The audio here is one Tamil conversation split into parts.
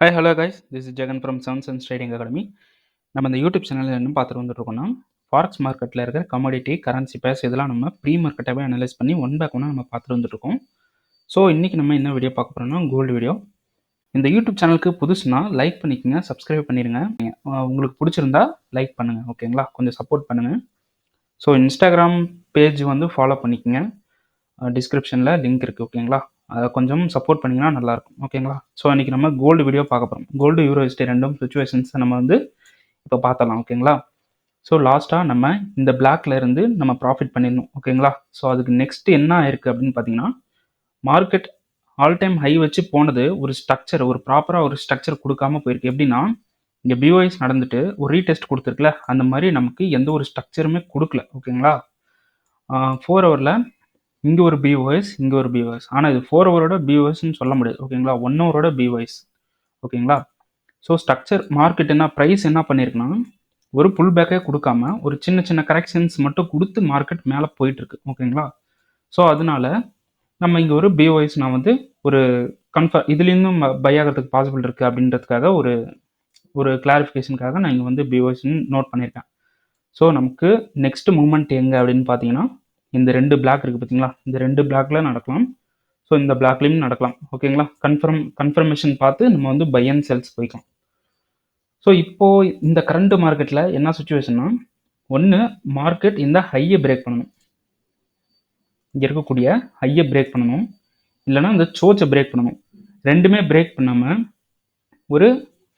Hi hello guys, this is Jagan from சவுன்ஸ் அண்ட் ட்ரேடிங் அகாடமி. நம்ம இந்த யூடியூப் சேனலில் என்ன பார்த்துட்டு வந்துட்டுருக்கோம்னா, ஃபாரெக்ஸ் மார்க்கெட்டில் இருக்கிற கமாடிட்டி, கரன்சி பேர்ஸ் இதெல்லாம் நம்ம ப்ரீ மார்க்கெட்டாகவே அனலைஸ் பண்ணி ஒன் பேக் ஒன்னாக நம்ம பார்த்துட்டு வந்துட்டுருக்கோம். ஸோ இன்றைக்கி நம்ம என்ன வீடியோ பார்க்க போகிறோம்னா, கோல்டு வீடியோ. இந்த யூடியூப் சேனலுக்கு புதுசுனா லைக் பண்ணிக்கோங்க, சப்ஸ்கிரைப் பண்ணிடுங்க. உங்களுக்கு பிடிச்சிருந்தா லைக் பண்ணுங்கள், ஓகேங்களா? கொஞ்சம் சப்போர்ட் பண்ணுங்கள். ஸோ இன்ஸ்டாகிராம் பேஜ் வந்து ஃபாலோ பண்ணிக்கோங்க, டிஸ்கிரிப்ஷனில் லிங்க் இருக்குது, ஓகேங்களா? அதை கொஞ்சம் சப்போர்ட் பண்ணிங்கன்னா நல்லாயிருக்கும், ஓகேங்களா? ஸோ இன்றைக்கி நம்ம கோல்டு வீடியோ பார்க்க போகிறோம். கோல்டு யூரோஸ்டி ரெண்டும் சுச்சுவேஷன்ஸ் நம்ம வந்து இப்போ பார்த்தலாம், ஓகேங்களா? ஸோ லாஸ்ட்டாக நம்ம இந்த பிளாக்ல இருந்து நம்ம ப்ராஃபிட் பண்ணிடணும், ஓகேங்களா? ஸோ அதுக்கு நெக்ஸ்ட் என்ன ஆயிருக்கு அப்படின்னு பார்த்தீங்கன்னா, மார்க்கெட் ஆல் டைம் ஹை வச்சு போனது ஒரு ஸ்ட்ரக்சர், ஒரு ப்ராப்பராக ஒரு ஸ்ட்ரக்சர் கொடுக்காம போயிருக்கு. எப்படின்னா, இங்கே பிஓஎஸ் நடந்துட்டு ஒரு ரீடெஸ்ட் கொடுத்துருக்குல, அந்த மாதிரி நமக்கு எந்த ஒரு ஸ்ட்ரக்சருமே கொடுக்கல, ஓகேங்களா? 4 ஹவரில் இங்கே ஒரு பிஓஎஸ், இங்கே ஒரு பிஓஎஸ். ஆனால் இது 4 ஹவரோட பிஓஎஸ்ன்னு சொல்ல முடியாது, ஓகேங்களா? 1 ஹவரோட பிஓஎஸ், ஓகேங்களா? ஸோ ஸ்ட்ரக்சர் மார்க்கெட் என்ன ப்ரைஸ் என்ன பண்ணியிருக்குன்னா, ஒரு புல் பேக்கே கொடுக்காம ஒரு சின்ன சின்ன கரெக்ஷன்ஸ் மட்டும் கொடுத்து மார்க்கெட் மேலே போயிட்டுருக்கு, ஓகேங்களா? ஸோ அதனால நம்ம இங்கே ஒரு பிஓஎஸ் நான் வந்து ஒரு இதுலேருந்தும் பை ஆகிறதுக்கு பாசிபிள் இருக்குது அப்படின்றதுக்காக ஒரு ஒரு கிளாரிஃபிகேஷனுக்காக நான் இங்கே வந்து பிஓஎஸ்ன்னு நோட் பண்ணியிருக்கேன். ஸோ நமக்கு நெக்ஸ்ட் மூமெண்ட் எங்கே அப்படின்னு பார்த்தீங்கன்னா, இந்த 2 பிளாக் இருக்குது பார்த்தீங்களா, இந்த 2 பிளாக்ல நடக்கலாம். ஸோ இந்த பிளாக்லேயும் நடக்கலாம், ஓகேங்களா? கன்ஃபர்மேஷன் பார்த்து நம்ம வந்து பை அண்ட் செல்ஸ் போய்க்கலாம். ஸோ இப்போது இந்த கரண்ட் மார்க்கெட்டில் என்ன சுச்சுவேஷன்னா, ஒன்று மார்க்கெட் இந்த ஹையை பிரேக் பண்ணணும், இங்கே இருக்கக்கூடிய ஹையை பிரேக் பண்ணணும், இல்லைனா இந்த சோச்சை பிரேக் பண்ணணும். ரெண்டுமே பிரேக் பண்ணாமல் ஒரு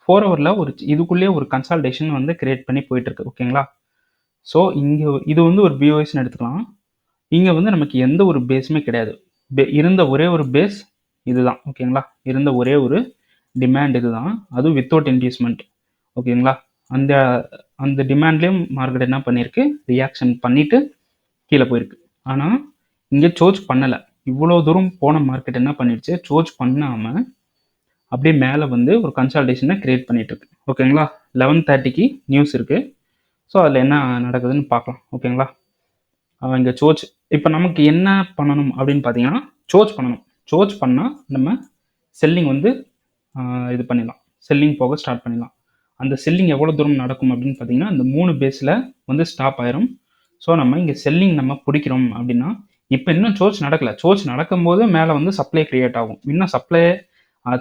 4 ஹவரில் ஒரு இதுக்குள்ளேயே ஒரு கன்சால்டேஷன் வந்து கிரியேட் பண்ணி போயிட்டுருக்கு, ஓகேங்களா? ஸோ இங்கே இது வந்து ஒரு பிஓஎஸ்ன்னு எடுத்துக்கலாம். இங்கே வந்து நமக்கு எந்த ஒரு பேஸுமே கிடையாது. இருந்த ஒரே ஒரு பேஸ் இதுதான், ஓகேங்களா? இருந்த ஒரே ஒரு டிமாண்ட் இதுதான், அதுவும் வித்தவுட் இன்டியூஸ்மெண்ட், ஓகேங்களா? அந்த அந்த டிமாண்ட்லேயும் மார்க்கெட் என்ன பண்ணியிருக்கு, ரியாக்ஷன் பண்ணிவிட்டு கீழே போயிருக்கு. ஆனால் இங்கே சோச் பண்ணலை. இவ்வளோ தூரம் போன மார்க்கெட் என்ன பண்ணிடுச்சு, சோச் பண்ணாமல் அப்படியே மேலே வந்து ஒரு கன்சால்டேஷனை கிரியேட் பண்ணிகிட்ருக்கு, ஓகேங்களா? 11:30க்கு நியூஸ் இருக்குது. ஸோ அதில் என்ன நடக்குதுன்னு பார்க்கலாம், ஓகேங்களா? இங்கே சோச் இப்போ நமக்கு என்ன பண்ணணும் அப்படின்னு பார்த்தீங்கன்னா, சோச் பண்ணணும். சோச் பண்ணால் நம்ம செல்லிங் வந்து இது பண்ணிடலாம், செல்லிங் போக ஸ்டார்ட் பண்ணிடலாம். அந்த செல்லிங் எவ்வளோ தூரம் நடக்கும் அப்படின்னு பார்த்தீங்கன்னா, இந்த 3 பேஸில் வந்து ஸ்டாப் ஆயிரும். ஸோ நம்ம இங்கே செல்லிங் நம்ம பிடிக்கிறோம் அப்படின்னா, இப்போ இன்னும் சோச் நடக்கலை. சோச் நடக்கும்போது மேலே வந்து சப்ளை கிரியேட் ஆகும். இன்னும் சப்ளை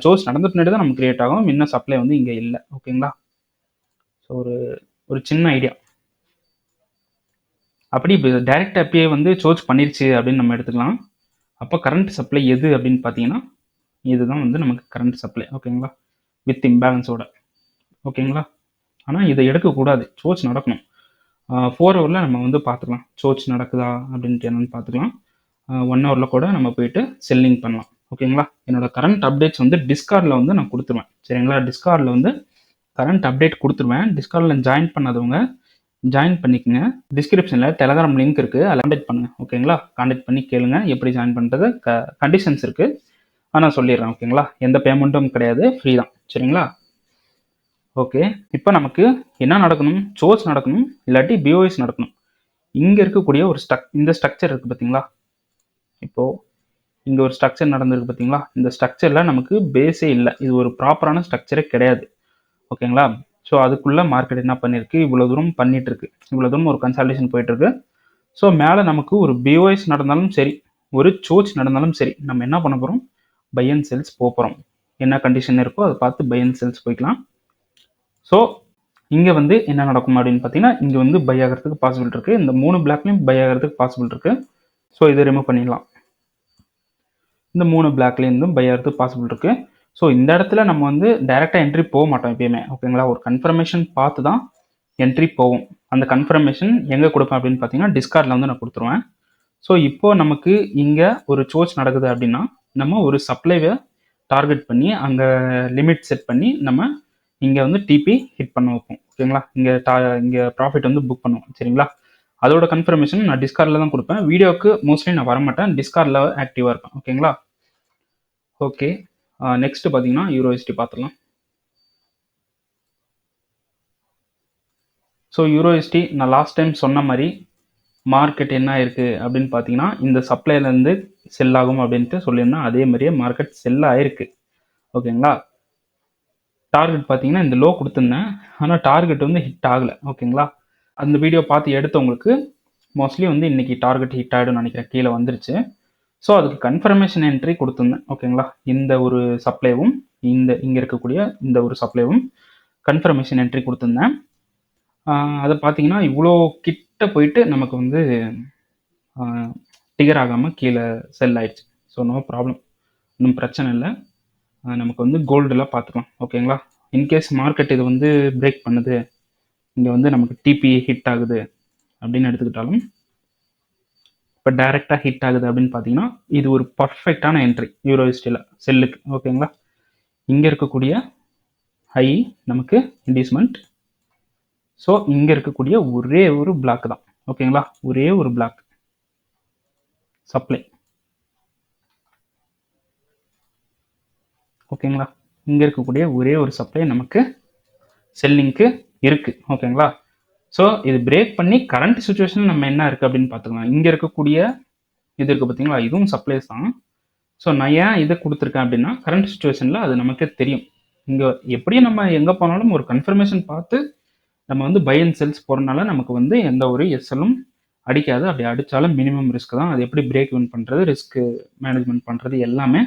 சோச் நடந்த பின்னாடி தான் நமக்கு கிரியேட் ஆகும். இன்னும் சப்ளை வந்து இங்கே இல்லை, ஓகேங்களா? ஸோ ஒரு சின்ன ஐடியா. அப்படி இப்போ டைரக்ட் அப்பயே வந்து சோச் பண்ணிருச்சு அப்படின்னு நம்ம எடுத்துக்கலாம். அப்போ கரண்ட் சப்ளை எது அப்படின்னு பார்த்தீங்கன்னா, இதுதான் வந்து நமக்கு கரண்ட் சப்ளை, ஓகேங்களா? வித் இம்பேலன்ஸோட, ஓகேங்களா? ஆனால் இதை எடுக்கக்கூடாது, சோச் நடக்கணும். 4 ஹவரில் நம்ம வந்து பார்த்துக்கலாம், சோச் நடக்குதா அப்படின்ட்டு என்னென்னு பார்த்துக்கலாம். 1 ஹவரில் கூட நம்ம போயிட்டு செல்லிங் பண்ணலாம், ஓகேங்களா? என்னோட கரண்ட் அப்டேட்ஸ் வந்து டிஸ்கார்டில் வந்து நான் கொடுத்துருவேன், சரிங்களா? டிஸ்கார்டில் வந்து கரண்ட் அப்டேட் கொடுத்துருவேன். டிஸ்கார்டில் ஜாயின் பண்ணாதவங்க ஜாயின் பண்ணிக்கோங்க. டிஸ்கிரிப்ஷனில் டெலகிராம் லிங்க் இருக்குது, அதில் கான்டெக்ட் பண்ணுங்கள், ஓகேங்களா? கான்டெக்ட் பண்ணி கேளுங்க எப்படி ஜாயின் பண்ணுறது. கண்டிஷன்ஸ் இருக்குது, நான் சொல்லிடுறேன், ஓகேங்களா? எந்த பேமெண்ட்டும் கிடையாது, ஃப்ரீ தான், சரிங்களா? ஓகே, இப்போ நமக்கு என்ன நடக்கணும், சோச் நடக்கணும், இல்லாட்டி பிஓஎஸ் நடக்கணும். இங்கே இருக்கக்கூடிய ஒரு இந்த ஸ்ட்ரக்சர் இருக்குது பார்த்தீங்களா? இப்போது இங்கே ஒரு ஸ்ட்ரக்சர் நடந்திருக்கு பார்த்தீங்களா? இந்த ஸ்ட்ரக்சரில் நமக்கு பேஸே இல்லை, இது ஒரு ப்ராப்பரான ஸ்ட்ரக்சரே கிடையாது, ஓகேங்களா? ஸோ அதுக்குள்ளே மார்க்கெட் என்ன பண்ணியிருக்கு, இவ்வளோ தூரம் பண்ணிகிட்ருக்கு, இவ்வளோ தூரம் ஒரு கன்சால்டேஷன் போயிட்டுருக்கு. ஸோ மேலே நமக்கு ஒரு பிஓஎஸ் நடந்தாலும் சரி, ஒரு சோச் நடந்தாலும் சரி, நம்ம என்ன பண்ண போகிறோம், பை அண்ட் செல்ஸ் போகிறோம். என்ன கண்டிஷன் இருக்கோ அதை பார்த்து பை அண்ட் செல்ஸ் போய்க்கலாம். ஸோ இங்கே வந்து என்ன நடக்கும் அப்படின்னு பார்த்தீங்கன்னா, இங்கே வந்து பை ஆகிறதுக்கு பாசிபிள் இருக்குது. இந்த 3 பிளாக்லையும் பை ஆகிறதுக்கு பாசிபிள் இருக்குது. ஸோ இதை ரிமூவ் பண்ணிடலாம். இந்த 3 பிளாக்லேருந்தும் பை ஆகிறதுக்கு பாசிபிள் இருக்குது. ஸோ இந்த இடத்துல நம்ம வந்து டைரெக்டாக என்ட்ரி போக மாட்டோம் எப்பயுமே, ஓகேங்களா? ஒரு கன்ஃபர்மேஷன் பார்த்து தான் என்ட்ரி போகும். அந்த கன்ஃபர்மேஷன் எங்கே கொடுப்பேன் அப்படின்னு பார்த்தீங்கன்னா, டிஸ்கார்டில் வந்து நான் கொடுத்துருவேன். ஸோ இப்போது நமக்கு இங்கே ஒரு சோச் நடக்குது அப்படின்னா, நம்ம ஒரு சப்ளைவை டார்கெட் பண்ணி அங்கே லிமிட் செட் பண்ணி நம்ம இங்கே வந்து டிபி ஹிட் பண்ண வைப்போம், ஓகேங்களா? இங்கே ப்ராஃபிட் வந்து புக் பண்ணுவோம், சரிங்களா? அதோட கன்ஃபர்மேஷன் நான் டிஸ்கார்டில் தான் கொடுப்பேன். வீடியோவுக்கு மோஸ்ட்லி நான் வரமாட்டேன், டிஸ்கார்டில் ஆக்டிவாக இருப்பேன், ஓகேங்களா? ஓகே, நெக்ஸ்ட் பார்த்தீங்கன்னா யூரோஎஸ்டி பார்த்துடலாம். ஸோ யூரோஎஸ்டி நான் லாஸ்ட் டைம் சொன்ன மாதிரி மார்க்கெட் என்ன இருக்குது அப்படின்னு பார்த்தீங்கன்னா, இந்த சப்ளைலேருந்து செல் ஆகும் அப்படின்ட்டு சொல்லியிருந்தேன். அதே மாதிரியே மார்க்கெட் செல் ஆயிருக்கு, ஓகேங்களா? டார்கெட் பார்த்தீங்கன்னா இந்த லோ கொடுத்துருந்தேன், ஆனால் டார்கெட் வந்து ஹிட் ஆகலை. ஓகேங்களா, அந்த வீடியோ பார்த்து எடுத்தவங்களுக்கு மோஸ்ட்லி வந்து இன்றைக்கி டார்கெட் ஹிட் ஆகிடும்னு நினைக்கிறேன், கீழே வந்துருச்சு. ஸோ அதுக்கு கன்ஃபர்மேஷன் என்ட்ரி கொடுத்துருந்தேன். ஓகேங்களா, இந்த ஒரு சப்ளைவும் இங்கே இருக்கக்கூடிய இந்த ஒரு சப்ளைவும் கன்ஃபர்மேஷன் என்ட்ரி கொடுத்துருந்தேன். அதை பார்த்தீங்கன்னா இவ்வளோ கிட்ட போயிட்டு நமக்கு வந்து டிகர் ஆகாமல் கீழே செல் ஆயிடுச்சு. ஸோ நோ ப்ராப்ளம், ஒன்றும் பிரச்சனை இல்லை. நமக்கு வந்து கோல்டெலாம் பார்த்துக்கலாம். ஓகேங்களா, இன்கேஸ் மார்க்கெட் இது வந்து பிரேக் பண்ணுது, இங்கே வந்து நமக்கு டிபி ஹிட் ஆகுது அப்படின்னு எடுத்துக்கிட்டாலும், இப்போ டைரெக்டாக ஹிட் ஆகுது அப்படின்னு பார்த்தீங்கன்னா இது ஒரு பர்ஃபெக்டான என்ட்ரி யூரோஸ்டியில் செல்லுக்கு. ஓகேங்களா, இங்கே இருக்கக்கூடிய ஹை நமக்கு இன்டியூஸ்மெண்ட். ஸோ இங்கே இருக்கக்கூடிய ஒரே ஒரு பிளாக் தான். ஓகேங்களா, ஒரே ஒரு பிளாக் சப்ளை. ஓகேங்களா, இங்கே இருக்கக்கூடிய ஒரே ஒரு சப்ளை நமக்கு செல்லிங்க்கு இருக்குது. ஓகேங்களா, ஸோ இது பிரேக் பண்ணி கரண்ட் சுச்சுவேஷன் நம்ம என்ன இருக்குது அப்படின்னு பார்த்துக்கலாம். இங்கே இருக்கக்கூடிய இது இருக்குது பார்த்தீங்களா, இதுவும் சப்ளைஸ் தான். ஸோ நான் ஏன் இதை கொடுத்துருக்கேன் அப்படின்னா கரண்ட் சுச்சுவேஷனில் அது நமக்கு தெரியும். இங்கே எப்படியும் நம்ம எங்கே போனாலும் ஒரு கன்ஃபர்மேஷன் பார்த்து நம்ம வந்து பை அண்ட் செல்ஸ் போகிறனால நமக்கு வந்து எந்த ஒரு எஸ்எல்லும் அடிக்காது. அப்படி அடித்தாலும் மினிமம் ரிஸ்க் தான். அது எப்படி பிரேக் வின் பண்ணுறது, ரிஸ்க் மேனேஜ்மெண்ட் பண்ணுறது எல்லாமே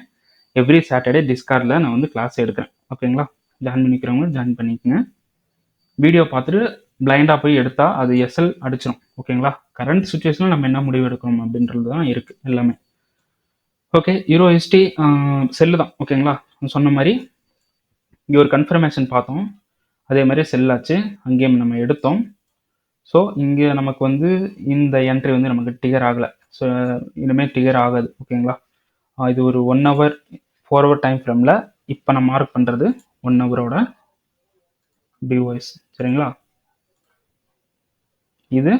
எவ்ரி சாட்டர்டே டிஸ்கார்டில் நான் வந்து கிளாஸ் எடுக்கிறேன். ஓகேங்களா, ஜாயின் பண்ணிக்கிறவங்க ஜாயின் பண்ணிக்கோங்க. வீடியோ பார்த்துட்டு பிளைண்டாக போய் எடுத்தால் அது எஸ்எல் அடிச்சிடும். ஓகேங்களா, கரண்ட் சுச்சுவேஷனில் நம்ம என்ன முடிவு எடுக்கணும் அப்படின்றது தான் இருக்குது எல்லாமே. ஓகே, யூரோஎஸ்டி செல்லு தான். ஓகேங்களா, சொன்ன மாதிரி இங்கே ஒரு கன்ஃபர்மேஷன் பார்த்தோம், அதே மாதிரி செல்லாச்சு, அங்கேயும் நம்ம எடுத்தோம். ஸோ இங்கே நமக்கு வந்து இந்த என்ட்ரி வந்து நமக்கு டிகர் ஆகலை. ஸோ இனிமேல் டிகர் ஆகாது. ஓகேங்களா, இது ஒரு 1 hour ஃபார்வர்ட் டைம் ஃப்ரேமில் இப்போ நான் மார்க் பண்ணுறது 1 hourோட பிஓஎஸ். சரிங்களா, இது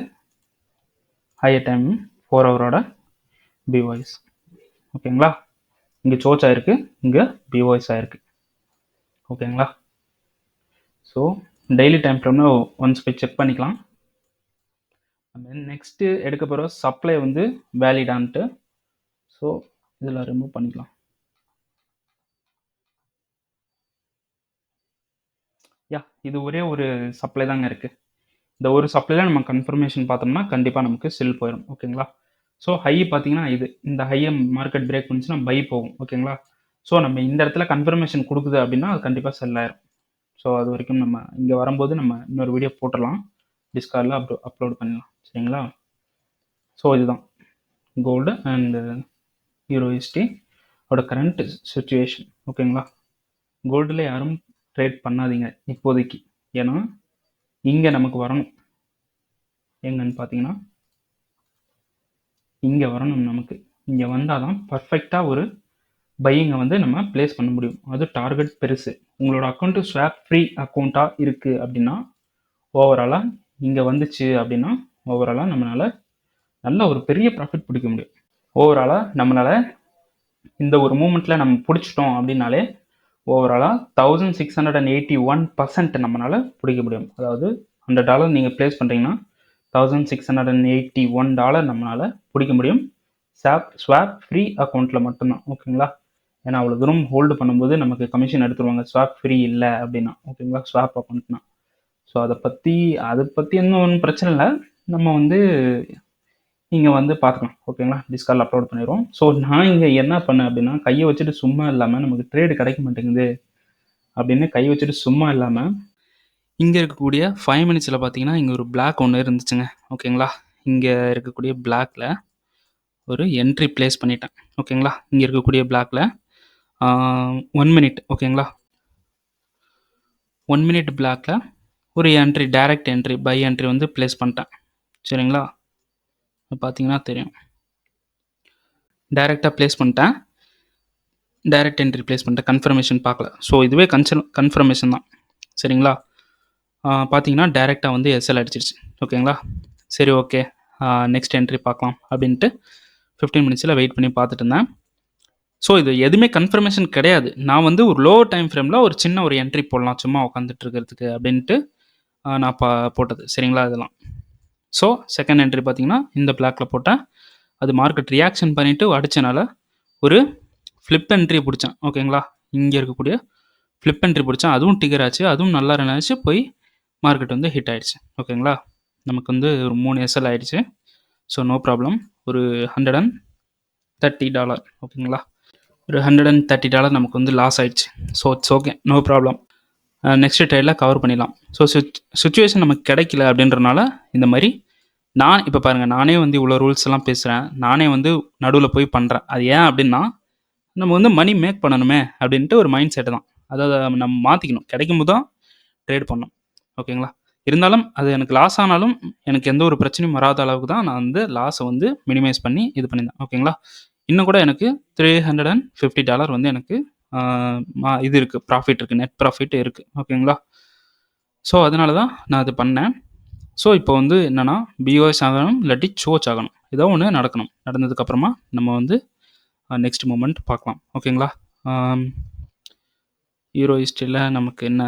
ஹையர் டைம் 4 hourோட பிஓஎஸ். ஓகேங்களா, இங்கே சோச் ஆயிருக்கு, இங்கே பிஓஎஸ் ஆயிருக்கு. ஓகேங்களா, ஸோ டெய்லி டைம் ஃப்ரேமில் ஒன்ஸ் போய் செக் பண்ணிக்கலாம். நம்ம நெக்ஸ்ட்டு எடுக்க போகிற சப்ளை வந்து வேலிடான்ட்டு. ஸோ இதில் ரிமூவ் பண்ணிக்கலாம். இது ஒரே ஒரு சப்ளை தாங்க இருக்குது. இந்த ஒரு சப்ளைல நம்ம கன்ஃபர்மேஷன் பார்த்தோம்னா கண்டிப்பாக நமக்கு செல் போயிடும். ஓகேங்களா, ஸோ ஹை பார்த்தீங்கன்னா இந்த ஹையை மார்க்கெட் பிரேக் பண்ணிச்சுன்னா பை போகும். ஓகேங்களா, ஸோ நம்ம இந்த இடத்துல கன்ஃபர்மேஷன் கொடுக்குது அப்படின்னா அது கண்டிப்பாக செல் ஆயிரும். ஸோ அது வரைக்கும் நம்ம இங்கே வரும்போது நம்ம இன்னொரு வீடியோ போட்டுடலாம், டிஸ்கார்டில் அப்லோட் பண்ணலாம். சரிங்களா, ஸோ இதுதான் கோல்டு அண்ட் யூரோஎஸ்டி ஓட கரண்ட் சுச்சுவேஷன். ஓகேங்களா, கோல்டில் யாரும் ட்ரேட் பண்ணாதீங்க இப்போதைக்கு, ஏன்னா இங்கே நமக்கு வரணும். எங்கன்னு பார்த்தீங்கன்னா இங்கே வரணும். நமக்கு இங்கே வந்தால் தான் பர்ஃபெக்டாக ஒரு பையிங்கை வந்து நம்ம ப்ளேஸ் பண்ண முடியும். அது டார்கெட் பெருசு. உங்களோட அக்கௌண்ட்டு ஸ்வாப் ஃப்ரீ அக்கௌண்ட்டாக இருக்குது அப்படின்னா ஓவராலாக இங்கே வந்துச்சு அப்படின்னா ஓவராலாக நம்மளால் நல்ல ஒரு பெரிய ப்ராஃபிட் பிடிக்க முடியும். ஓவராலாக நம்மளால் இந்த ஒரு மூமெண்ட்டில் நம்ம பிடிச்சிட்டோம் அப்படின்னாலே ஓவராலாக 1681% நம்மளால் பிடிக்க முடியும். அதாவது $100 நீங்கள் ப்ளேஸ் பண்ணுறீங்கன்னா $1681 நம்மளால் பிடிக்க முடியும். ஸ்வாப் ஃப்ரீ அக்கௌண்ட்டில் மட்டும்தான். ஓகேங்களா, ஏன்னா அவ்வளோ தூரம் ஹோல்டு பண்ணும்போது நமக்கு கமிஷன் எடுத்துருவாங்க ஸ்வாப் ஃப்ரீ இல்லை அப்படின்னா. ஓகேங்களா, ஸ்வாப் அக்கௌண்ட்னா. ஸோ அதை பற்றி இன்னும் ஒன்றும் பிரச்சனை இல்லை. நம்ம வந்து இங்கே வந்து பார்த்துக்கலாம். ஓகேங்களா, டிஸ்கார்டில் அப்லோட் பண்ணிடுவோம். ஸோ நான் இங்கே என்ன பண்ணேன் அப்படின்னா கையை வச்சுட்டு சும்மா இல்லாமல் நமக்கு ட்ரேடு கிடைக்க மாட்டேங்குது அப்படின்னு கை வச்சுட்டு சும்மா இல்லாமல் இங்கே இருக்கக்கூடிய 5 minutesல பார்த்தீங்கன்னா இங்கே ஒரு பிளாக் ஒன்று இருந்துச்சுங்க. ஓகேங்களா, இங்கே இருக்கக்கூடிய பிளாக்ல ஒரு என்ட்ரி ப்ளேஸ் பண்ணிட்டேன். ஓகேங்களா, இங்கே இருக்கக்கூடிய பிளாக்ல 1 minute. ஓகேங்களா, 1 minute பிளாக்ல ஒரு entry, direct entry, by entry வந்து ப்ளேஸ் பண்ணிட்டேன். சரிங்களா, பார்த்தீங்கன்னா தெரியும், டைரெக்டாக ப்ளேஸ் பண்ணிட்டேன். டைரக்ட் என்ட்ரி ப்ளேஸ் பண்ணிட்டேன், கன்ஃபர்மேஷன் பார்க்கல. ஸோ இதுவே கன்ஃபர்மேஷன் தான். சரிங்களா, பார்த்தீங்கன்னா டைரெக்டாக வந்து எஸ்எல் அடிச்சிருச்சு. ஓகேங்களா, சரி ஓகே, நெக்ஸ்ட் என்ட்ரி பார்க்கலாம் அப்படின்ட்டு 15 minutesல வெயிட் பண்ணி பார்த்துட்டு இருந்தேன். ஸோ இது எதுவுமே கன்ஃபர்மேஷன் கிடையாது. நான் வந்து ஒரு லோ டைம் ஃப்ரேமில் ஒரு சின்ன ஒரு என்ட்ரி போடலாம் சும்மா உட்காந்துட்டு இருக்கிறதுக்கு அப்படின்ட்டு நான் போட்டது. சரிங்களா, இதெல்லாம். ஸோ செகண்ட் என்ட்ரி பார்த்தீங்கன்னா இந்த பிளாக்ல போட்டேன். அது மார்க்கெட் ரியாக்ஷன் பண்ணிவிட்டு அடித்தனால ஒரு ஃப்ளிப் என்ட்ரி பிடிச்சேன். ஓகேங்களா, இங்கே இருக்கக்கூடிய ஃப்ளிப் என்ட்ரி பிடிச்சேன், அதுவும் ட்ரிகர் ஆச்சு, அதுவும் நல்லா ரன் ஆச்சு, போய் மார்க்கெட் வந்து ஹிட் ஆயிடுச்சு. ஓகேங்களா, நமக்கு வந்து ஒரு 3 எஸ்எல் ஆயிடுச்சு. So no problem. ஒரு $130 ஓகேங்களா, ஒரு $130 நமக்கு வந்து லாஸ் ஆயிடுச்சு. So it's okay, no problem. Next ட்ரேடில் கவர் பண்ணிடலாம். ஸோ சுச்சுவேஷன் நமக்கு கிடைக்கல அப்படின்றனால இந்த மாதிரி நான் இப்போ பாருங்கள், நானே வந்து இவ்வளோ ரூல்ஸ் எல்லாம் பேசுகிறேன், நானே வந்து நடுவில் போய் பண்ணுறேன். அது ஏன் அப்படின்னா, நம்ம வந்து மணி மேக் பண்ணணுமே அப்படின்ட்டு ஒரு மைண்ட் செட்டு தான். அதாவது நம்ம மாற்றிக்கணும், கிடைக்கும் போது தான் ட்ரேட் பண்ணணும். ஓகேங்களா, இருந்தாலும் அது எனக்கு லாஸ் ஆனாலும் எனக்கு எந்த ஒரு பிரச்சனையும் வராத அளவுக்கு தான் நான் வந்து லாஸை வந்து மினிமைஸ் பண்ணி இது பண்ணியிருந்தேன். ஓகேங்களா, இன்னும் கூட எனக்கு $350 வந்து எனக்கு இது இருக்குது, ப்ராஃபிட் இருக்குது, நெட் ப்ராஃபிட் இருக்குது. ஓகேங்களா, ஸோ அதனால தான் நான் அது பண்ணேன். ஸோ இப்போ வந்து என்னென்னா, பிஓஎஸ் ஆகணும், இல்லாட்டி சோச் ஆகணும், ஏதோ ஒன்று நடக்கணும். நடந்ததுக்கப்புறமா நம்ம வந்து நெக்ஸ்ட் மூமெண்ட் பார்க்கலாம். ஓகேங்களா, யூரோ ஹிஸ்ட்ரியில் நமக்கு என்ன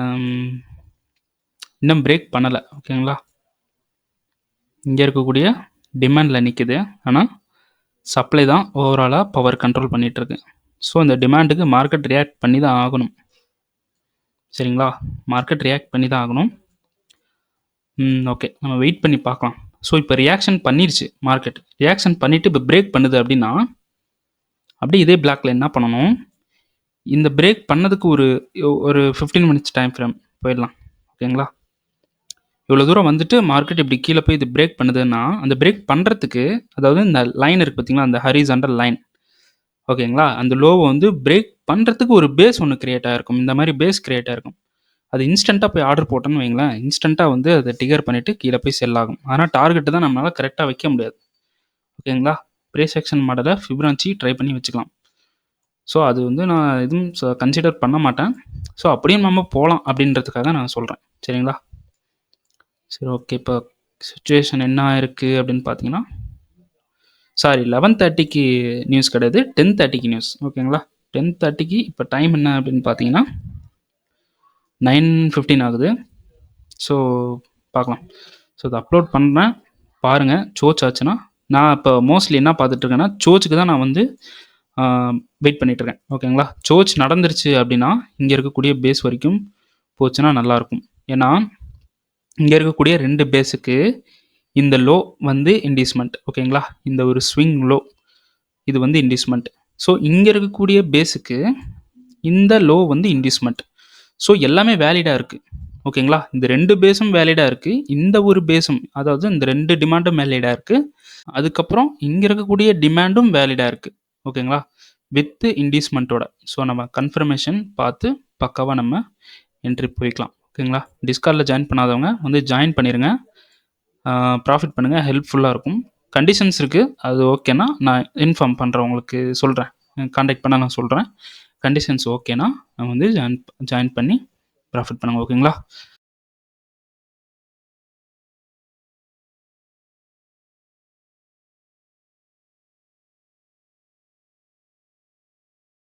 இன்னும் பிரேக் பண்ணலை. ஓகேங்களா, இங்கே இருக்கக்கூடிய டிமாண்டில் நிற்குது, ஆனால் சப்ளை தான் ஓவராலாக பவர் கண்ட்ரோல் பண்ணிகிட்ருக்கு. ஸோ இந்த டிமாண்டுக்கு மார்க்கெட் ரியாக்ட் பண்ணி தான் ஆகணும். சரிங்களா, மார்க்கெட் ரியாக்ட் பண்ணி தான் ஆகணும். ஓகே, நம்ம வெயிட் பண்ணி பார்க்கலாம். ஸோ இப்போ ரியாக்ஷன் பண்ணிருச்சு, மார்க்கெட் ரியாக்ஷன் பண்ணிவிட்டு இப்போ பிரேக் பண்ணுது அப்படின்னா, அப்படியே இதே பிளாக்ல என்ன பண்ணணும், இந்த பிரேக் பண்ணதுக்கு ஒரு 15 மினிட்ஸ் டைம் ஃப்ரேம் போயிடலாம். ஓகேங்களா, இவ்வளோ தூரம் வந்துட்டு மார்க்கெட் இப்படி கீழே போய் இது பிரேக் பண்ணுதுன்னா, அந்த பிரேக் பண்ணுறதுக்கு, அதாவது இந்த லைன் இருக்குது பார்த்தீங்களா, அந்த ஹரிசாண்டல் லைன். ஓகேங்களா, அந்த லோவை வந்து பிரேக் பண்ணுறதுக்கு ஒரு பேஸ் ஒன்று கிரியேட் ஆகிருக்கும். இந்த மாதிரி பேஸ் கிரியேட் ஆகிருக்கும். அது இன்ஸ்டண்ட்டாக போய் ஆர்டர் போட்டோன்னு வைங்களேன், இன்ஸ்டண்ட்டாக வந்து அதை டிகர் பண்ணிவிட்டு கீழே போய் செல் ஆகும். ஆனால் டார்கெட்டு தான் நம்மளால் கரெக்டாக வைக்க முடியாது. ஓகேங்களா, ப்ரைஸ் ஆக்ஷன் மாடலை ஃபிபனாச்சி ட்ரை பண்ணி வச்சுக்கலாம். ஸோ அது வந்து நான் எதுவும் கன்சிடர் பண்ண மாட்டேன். ஸோ அப்படியும் நம்ம போகலாம் அப்படின்றதுக்காக நான் சொல்கிறேன். சரிங்களா, சரி ஓகே. இப்போ சுச்சுவேஷன் என்ன இருக்குது அப்படின்னு பார்த்தீங்கன்னா, சாரி 11:30க்கு நியூஸ் கிடையாது, 10:30க்கு நியூஸ். ஓகேங்களா, 10:30க்கு இப்போ டைம் என்ன அப்படின்னு பார்த்தீங்கன்னா 9:15 ஆகுது. ஸோ பார்க்கலாம். ஸோ இதை அப்லோட் பண்ணுறேன், பாருங்கள். சோச் ஆச்சுன்னா, நான் இப்போ மோஸ்ட்லி என்ன பார்த்துட்ருக்கேன்னா, சோச்சுக்கு தான் நான் வந்து வெயிட் பண்ணிகிட்ருக்கேன். ஓகேங்களா, சோச் நடந்துருச்சு அப்படின்னா இங்கே இருக்கக்கூடிய பேஸ் வரைக்கும் போச்சுன்னா நல்லாயிருக்கும். ஏன்னா இங்கே இருக்கக்கூடிய 2 பேஸுக்கு இந்த லோ வந்து இண்டிஸ்மெண்ட். ஓகேங்களா, இந்த ஒரு ஸ்விங் லோ இது வந்து இண்டிஸ்மெண்ட். ஸோ இங்கே இருக்கக்கூடிய பேஸுக்கு இந்த லோ வந்து இண்டிஸ்மெண்ட். ஸோ எல்லாமே வேலிடாக இருக்குது. ஓகேங்களா, இந்த 2 பேஸும் வேலிடாக இருக்குது, இந்த ஒரு பேஸும், அதாவது இந்த 2 டிமாண்டும் வேலிடாக இருக்குது. அதுக்கப்புறம் இங்கே இருக்கக்கூடிய டிமாண்டும் வேலிடாக இருக்குது. ஓகேங்களா, வித் இண்டிஸ்மெண்ட்டோட. ஸோ நம்ம கன்ஃபர்மேஷன் பார்த்து பக்காவாக நம்ம என்ட்ரி போய்க்கலாம். ஓகேங்களா, டிஸ்கார்டில் ஜாயின் பண்ணாதவங்க வந்து ஜாயின் பண்ணிடுங்க, ப்ராஃபிட் பண்ணுங்கள், ஹெல்ப்ஃபுல்லாக இருக்கும். கண்டிஷன்ஸ் இருக்குது, அது ஓகேனா நான் இன்ஃபார்ம் பண்ணுறேன், உங்களுக்கு சொல்கிறேன், கான்டாக்ட் பண்ண நான் சொல்கிறேன். கண்டிஷன்ஸ் ஓகேனா நான் வந்து ஜாயின் பண்ணி ப்ராஃபிட் பண்ணுங்கள். ஓகேங்களா,